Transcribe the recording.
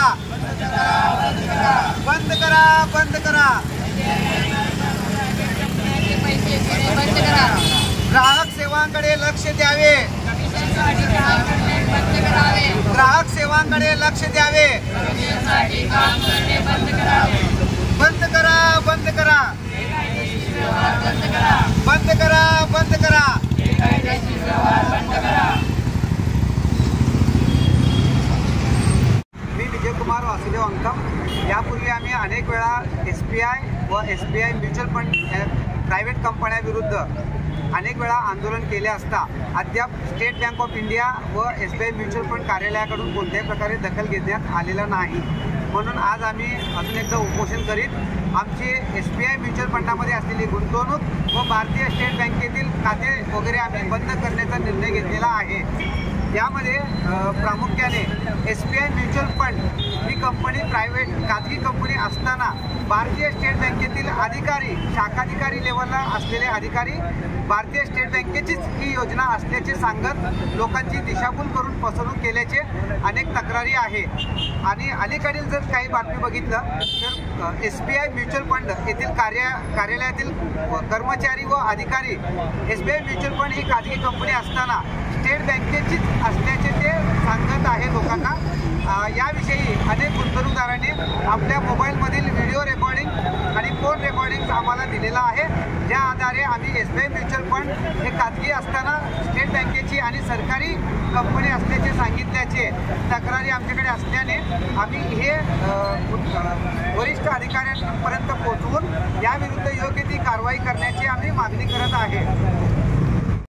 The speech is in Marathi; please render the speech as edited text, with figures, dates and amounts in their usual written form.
करा, बंद करा, बंद करा, ग्राहक सेवांकडे लक्ष द्यावे, ग्राहक सेवांकडे लक्ष द्यावे, बंद करा, बंद करा, बंद करा, बंद करा, मी विजयकुमार वासुदेव अंकम। यापूर्वी आम्ही अनेक वेळा SBI व SBI म्युच्युअल फंड प्रायव्हेट कंपन्यांविरुद्ध अनेक वेळा आंदोलन केले असता अद्याप स्टेट बँक ऑफ इंडिया व SBI म्युच्युअल फंड कार्यालयाकडून कोणत्याही प्रकारे दखल घेण्यात आलेला नाही। म्हणून आज आम्ही अजून एकदा उपोषण करीत आमची SBI म्युच्युअल फंडामध्ये असलेली गुंतवणूक व भारतीय स्टेट बँकेतील खाते वगैरे आम्ही बंद करण्याचा निर्णय घेतलेला आहे। यामध्ये प्रामुख्याने SBI म्युच्युअल फंड ही कंपनी प्रायव्हेट खाजगी कंपनी असताना भारतीय स्टेट बँकेतील अधिकारी शाखाधिकारी लेवलला असलेले अधिकारी भारतीय स्टेट बँकेचीच ही योजना असल्याचे सांगत लोकांची दिशाभूल करून फसवणूक केल्याचे अनेक तक्रारी आहे। आणि अलीकडील जर काही बातमी बघितलं तर SBI म्युच्युअल फंड येथील कार्यालयातील कर्मचारी व अधिकारी SBI म्युच्युअल फंड ही खाजगी कंपनी असताना स्टेट बँकेचीच असल्याचे ते सांगत आहे लोकांना। याविषयी अनेक गुंतवणूकदारांनी आपल्या मोबाईलमधील व्हिडिओ रेकॉर्डिंग आणि फोन रेकॉर्डिंग आम्हाला दिलेला आहे, ज्या आधारे आम्ही SBI म्युच्युअल फंड हे खाजगी असताना स्टेट बँकेची आणि सरकारी कंपनी असल्याचे सांगितल्याचे तक्रारी आमच्याकडे असल्याने आम्ही हे वरिष्ठ अधिकाऱ्यांपर्यंत पोहोचवून याविरुद्ध योग्य ती कारवाई करण्याचे